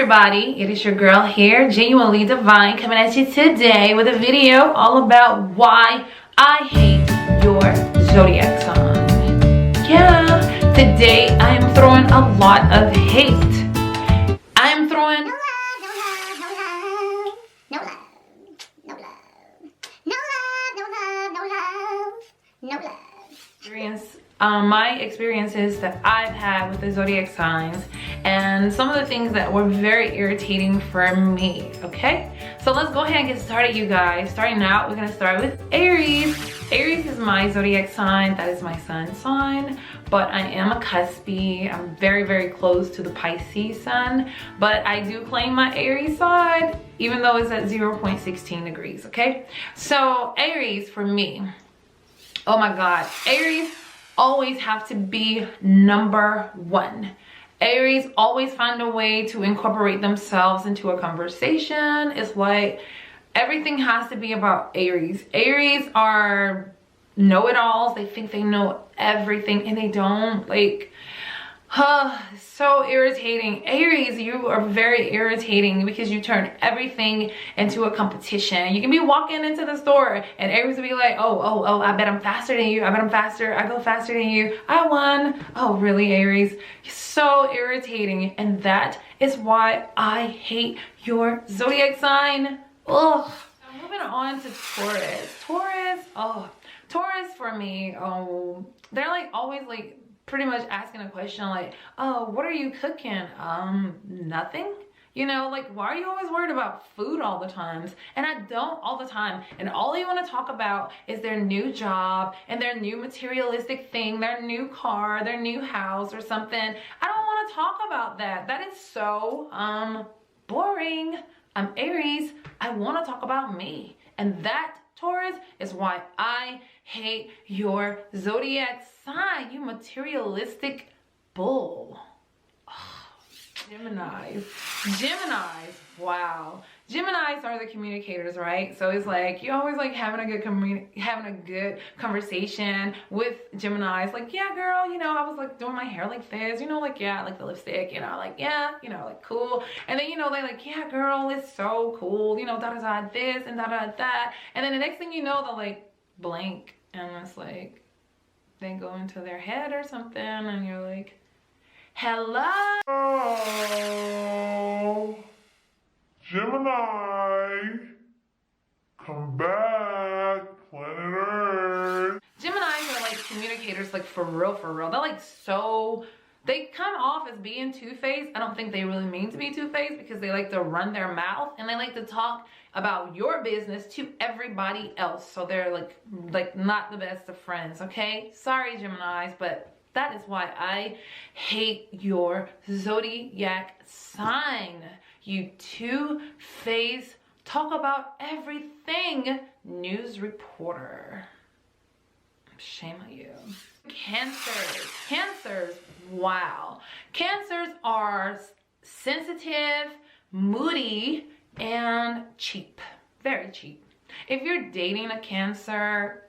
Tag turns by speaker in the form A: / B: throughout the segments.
A: everybody, it is your girl here, Genuinely Divine, coming at you today with a video all about why I hate your zodiac sign. Yeah, today I am throwing a lot of hate. I am throwing my experiences that I've had with the zodiac signs and some of the things that were very irritating for me. Okay, so let's go ahead and get started, you guys. Starting out, we're gonna start with Aries. Aries is my zodiac sign. That is my sun sign, but I am a cuspy. I'm very, very close to the Pisces sun, but I do claim my Aries side, even though it's at 0.16 degrees. Okay, so Aries for me, oh my God, Aries always have to be number one. Aries always find a way to incorporate themselves into a conversation. It's like everything has to be about Aries. Aries are know-it-alls. They think they know everything and they don't. Like, so irritating. Aries, you are very irritating because you turn everything into a competition. You can be walking into the store and Aries will be like, oh, I bet I'm faster than you. I bet I'm faster. I go faster than you. I won. Oh, really, Aries? You're so irritating. And that is why I hate your zodiac sign. Ugh. So moving on to Taurus. Taurus for me, they're like always like pretty much asking a question like, oh, what are you cooking? Nothing. You know, like, why are you always worried about food all the times? And I don't all the time. And all they want to talk about is their new job and their new materialistic thing, their new car, their new house or something. I don't want to talk about that. That is so boring. I'm Aries. I want to talk about me. And that, Taurus, is why I hate your zodiac sign, you materialistic bull. Oh, Geminis, wow. Geminis are the communicators, right? So it's like you always like having a good conversation with Geminis. Like, yeah, girl, you know, I was like doing my hair like this, you know, like, yeah, I like the lipstick, you know, like, yeah, you know, like, cool. And then, you know, they like, yeah, girl, it's so cool, you know, da-da-da this and da-da that. And then the next thing you know, they'll like blank and it's like they go into their head or something and you're like, hello?
B: Oh, Gemini, come back, planet Earth.
A: Geminis are like communicators, like for real, for real. They're like so, they come off as being two-faced. I don't think they really mean to be two-faced because they like to run their mouth and they like to talk about your business to everybody else. So they're like not the best of friends, okay? Sorry, Geminis, but that is why I hate your zodiac sign. You two-faced, talk about everything news reporter. Shame on you. Cancers, wow. Cancers are sensitive, moody, and cheap. Very cheap. If you're dating a Cancer,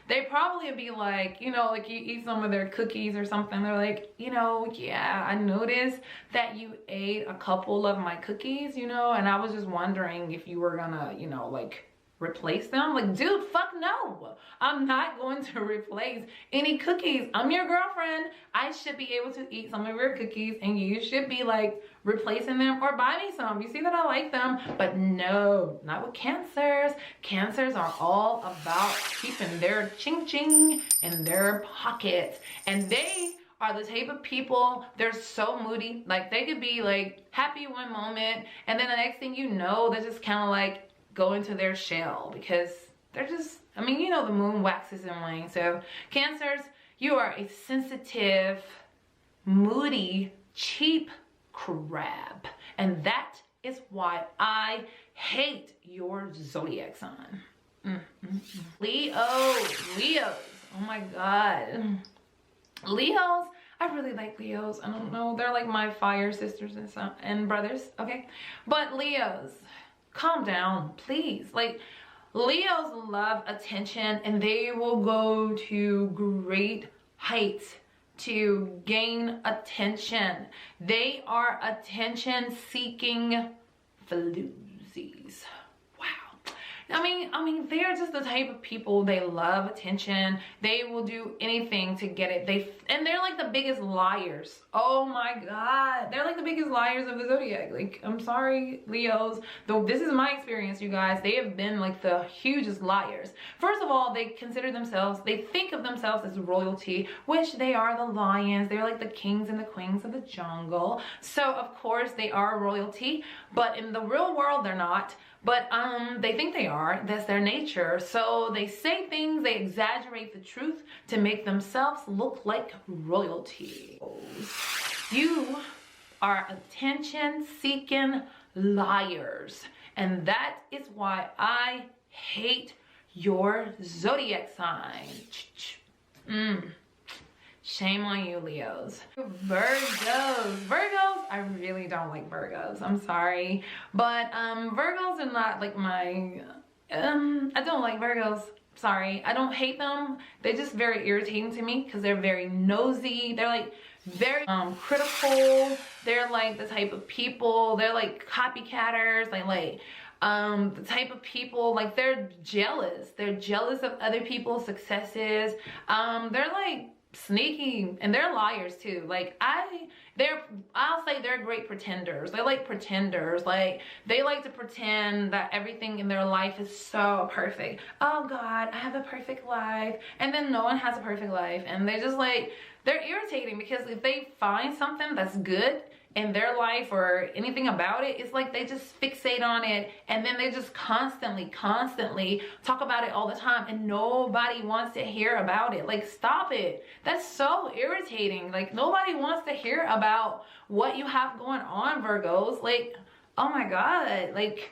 A: they probably be like, you know, like you eat some of their cookies or something. They're like, you know, yeah, I noticed that you ate a couple of my cookies, you know, and I was just wondering if you were gonna, you know, like replace them. Like, dude, fuck no. I'm not going to replace any cookies. I'm your girlfriend. I should be able to eat some of your cookies and you should be like replacing them or buy me some. You see that I like them, but no, not with Cancers. Cancers are all about keeping their ching ching in their pockets, and they are the type of people, they're so moody. Like, they could be like happy one moment and then the next thing you know, they're just kind of like go into their shell because they're just, I mean, you know, the moon waxes and wanes. So Cancers, you are a sensitive, moody, cheap crab. And that is why I hate your zodiac sign. Leos, oh my God. Leos, I really like Leos. I don't know, they're like my fire sisters and brothers, okay? But Leos, calm down, please. Like, Leos love attention and they will go to great heights to gain attention. They are attention seeking floozies. Wow. I mean, they're just the type of people, they love attention. They will do anything to get it. And they're like the biggest liars. Oh my God. They're like the biggest liars of the zodiac. Like, I'm sorry, Leos. Though this is my experience, you guys. They have been like the hugest liars. First of all, they consider themselves, they think of themselves as royalty, which they are the lions. They're like the kings and the queens of the jungle. So of course they are royalty, but in the real world, they're not. But they think they are. That's their nature. So they say things, they exaggerate the truth to make themselves look like royalty. You are attention-seeking liars. And that is why I hate your zodiac sign. Shame on you, Leos. Virgos. I really don't like Virgos. I'm sorry. But Virgos are not like my... I don't like Virgos. Sorry. I don't hate them. They're just very irritating to me because they're very nosy. They're like very critical. They're like the type of people. They're like copycatters. The type of people, like, they're jealous. They're jealous of other people's successes. They're like sneaky, and they're liars too. Like, I'll say they're great pretenders. They're like pretenders. Like, they like to pretend that everything in their life is so perfect. Oh God, I have a perfect life. And then no one has a perfect life. And they're just like, they're irritating because if they find something that's good in their life or anything about it, it's like they just fixate on it, and then they just constantly talk about it all the time, and nobody wants to hear about it. Like, stop it. That's so irritating. Like, nobody wants to hear about what you have going on, Virgos. Like, oh my God. Like,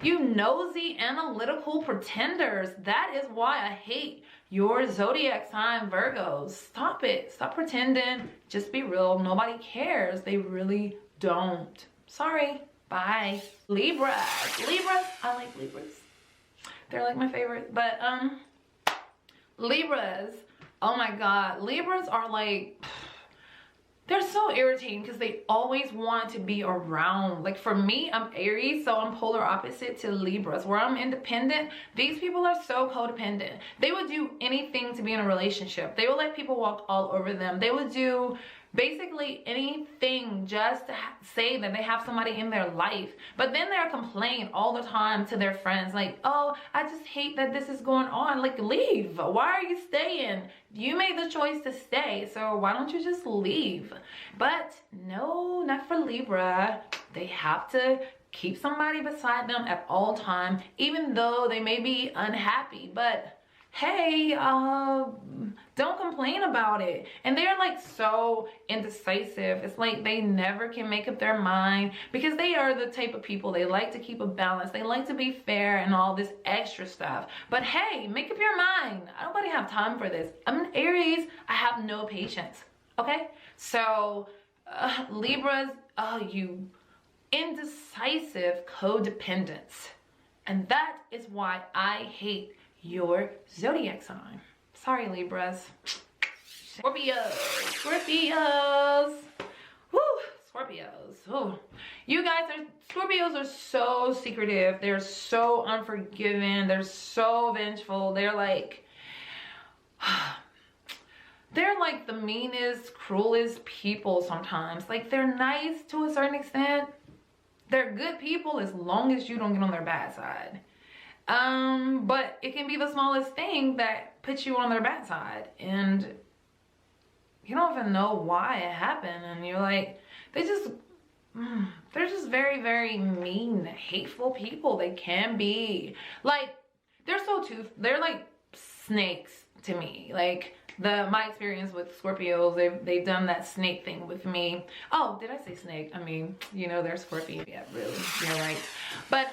A: you nosy analytical pretenders. That is why I hate your zodiac sign, Virgos. Stop it. Stop pretending. Just be real. Nobody cares. They really don't. Sorry. Bye. Libras. I like Libras. They're like my favorite. But Libras. Oh my God. Libras are like... They're so irritating because they always want to be around. Like, for me, I'm Aries, so I'm polar opposite to Libras. Where I'm independent, these people are so codependent. They would do anything to be in a relationship. They will let people walk all over them. They would do basically anything just to say that they have somebody in their life. But then they're complaining all the time to their friends, like, oh, I just hate that this is going on. Like, leave. Why are you staying? You made the choice to stay, so why don't you just leave? But no, not for Libra. They have to keep somebody beside them at all time, even though they may be unhappy. But hey, don't complain about it. And they're like so indecisive. It's like they never can make up their mind because they are the type of people, they like to keep a balance. They like to be fair and all this extra stuff. But hey, make up your mind. Nobody have time for this. I'm an Aries. I have no patience. Okay? So Libras, you indecisive codependents. And that is why I hate your zodiac sign. Sorry, Libras. Scorpios. Woo, Scorpios. Ooh. You guys Scorpios are so secretive. They're so unforgiving. They're so vengeful. They're like the meanest, cruelest people sometimes. Like, they're nice to a certain extent. They're good people as long as you don't get on their bad side. But it can be the smallest thing that puts you on their bad side, and you don't even know why it happened, and you're like, they're just very, very mean, hateful people. They can be like, they're like snakes to me. Like, my experience with Scorpios, they've done that snake thing with me. Oh, did I say snake? I mean, you know, they're Scorpio. Yeah, really, you're right. But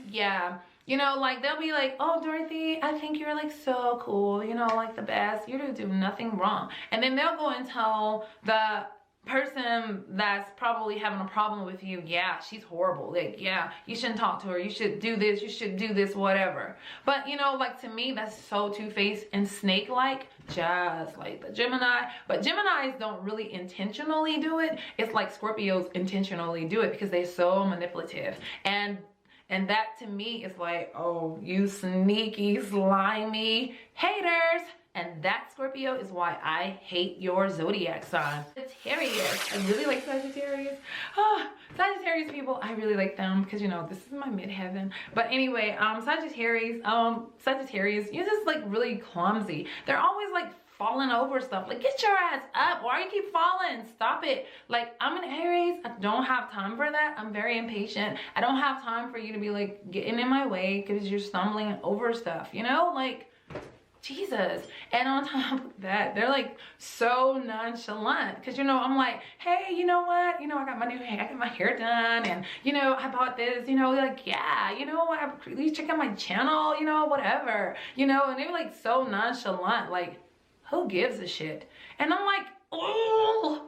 A: yeah, you know, like, they'll be like, oh, Dorothy, I think you're like so cool, you know, like the best. You do nothing wrong. And then they'll go and tell the person that's probably having a problem with you, yeah, she's horrible. Like, yeah, you shouldn't talk to her. You should do this. You should do this, whatever. But, you know, like, to me, that's so two-faced and snake-like, just like the Gemini. But Geminis don't really intentionally do it. It's like Scorpios intentionally do it because they're so manipulative. And that, to me, is like, oh, you sneaky, slimy haters. And that, Scorpio, is why I hate your zodiac sign. Sagittarius. I really like Sagittarius. Oh, Sagittarius people, I really like them because, you know, this is my midheaven. But anyway, Sagittarius, you're just like really clumsy. They're always like falling over stuff. Like, get your ass up. Why do you keep falling? Stop it. Like, I'm an Aries. I don't have time for that. I'm very impatient. I don't have time for you to be like getting in my way because you're stumbling over stuff, you know? Like, Jesus. And on top of that, they're like so nonchalant because, you know, I'm like, hey, you know what, you know, I got my hair done, and, you know, I bought this, you know, like, yeah, you know, please check out my channel, you know, whatever, you know. And they're like so nonchalant, like, who gives a shit? And I'm like, oh,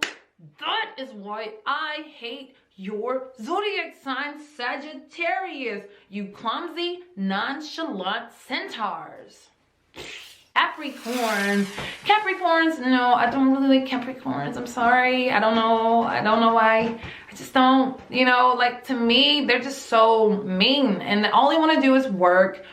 A: that is why I hate your zodiac sign, Sagittarius, you clumsy, nonchalant centaurs. Capricorns, no, I don't really like Capricorns. I'm sorry. I don't know why. I just don't, you know, like, to me, they're just so mean, and all they want to do is work.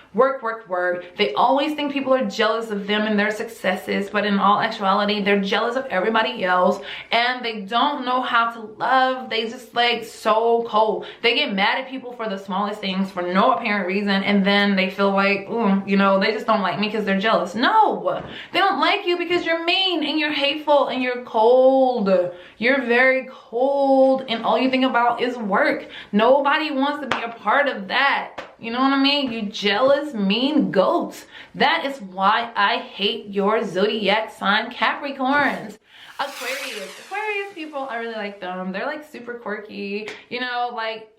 A: They always think people are jealous of them and their successes, but in all actuality, they're jealous of everybody else, and they don't know how to love. They just like so cold. They get mad at people for the smallest things for no apparent reason, and then they feel like, you know, they just don't like me because they're jealous. No, they don't like you because you're mean and you're hateful and you're cold. You're very cold, and all you think about is work. Nobody wants to be a part of that. You know what I mean? You jealous, mean goats. That is why I hate your zodiac sign, Capricorns. Aquarius people, I really like them. They're like super quirky, you know, like,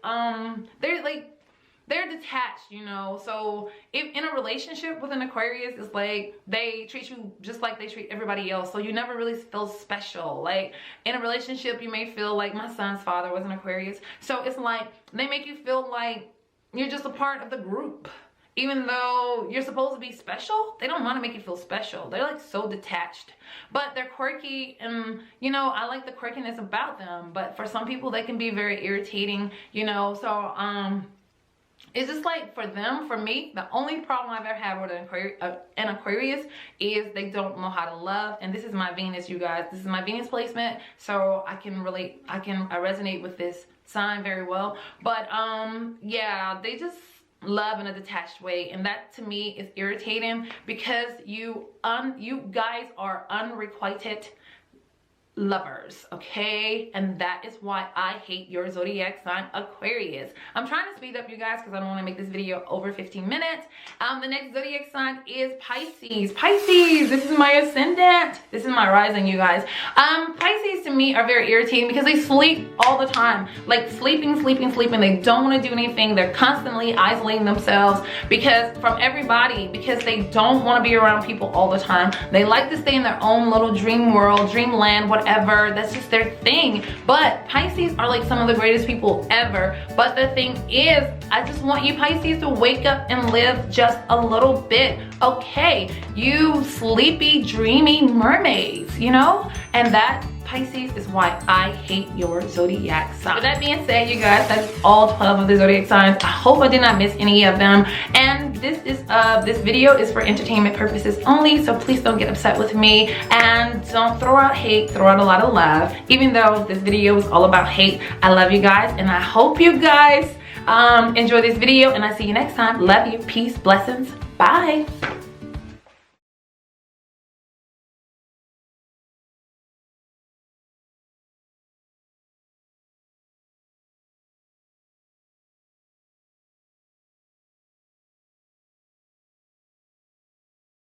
A: they're detached, you know. So if in a relationship with an Aquarius, it's like they treat you just like they treat everybody else. So you never really feel special. Like, in a relationship, you may feel like, my son's father was an Aquarius. So it's like they make you feel like you're just a part of the group. Even though you're supposed to be special, they don't want to make you feel special. They're like so detached. But they're quirky, and, you know, I like the quirkiness about them. But for some people, they can be very irritating, you know. So, it's just like, for them, for me, the only problem I've ever had with an Aquarius is they don't know how to love. And this is my Venus, you guys. This is my Venus placement, so I can relate. I resonate with this sign very well. But yeah, they just love in a detached way, and that to me is irritating because you guys are unrequited lovers, okay? And that is why I hate your zodiac sign, Aquarius. I'm trying to speed up, you guys, because I don't want to make this video over 15 minutes. The next zodiac sign is Pisces. Pisces, this is my ascendant. This is my rising, you guys. Pisces to me are very irritating because they sleep all the time. Like, sleeping. They don't want to do anything. They're constantly isolating themselves from everybody because they don't want to be around people all the time. They like to stay in their own little dream world, dreamland, whatever. That's just their thing. But Pisces are like some of the greatest people ever. But the thing is, I just want you Pisces to wake up and live just a little bit, okay? You sleepy, dreamy mermaids, you know? And that, Pisces, is why I hate your zodiac sign. With that being said, you guys, that's all 12 of the zodiac signs. I hope I did not miss any of them. And this video is for entertainment purposes only, so please don't get upset with me, and don't throw out hate, throw out a lot of love. Even though this video is all about hate, I love you guys, and I hope you guys enjoy this video, and I'll see you next time. Love you. Peace, blessings. Bye.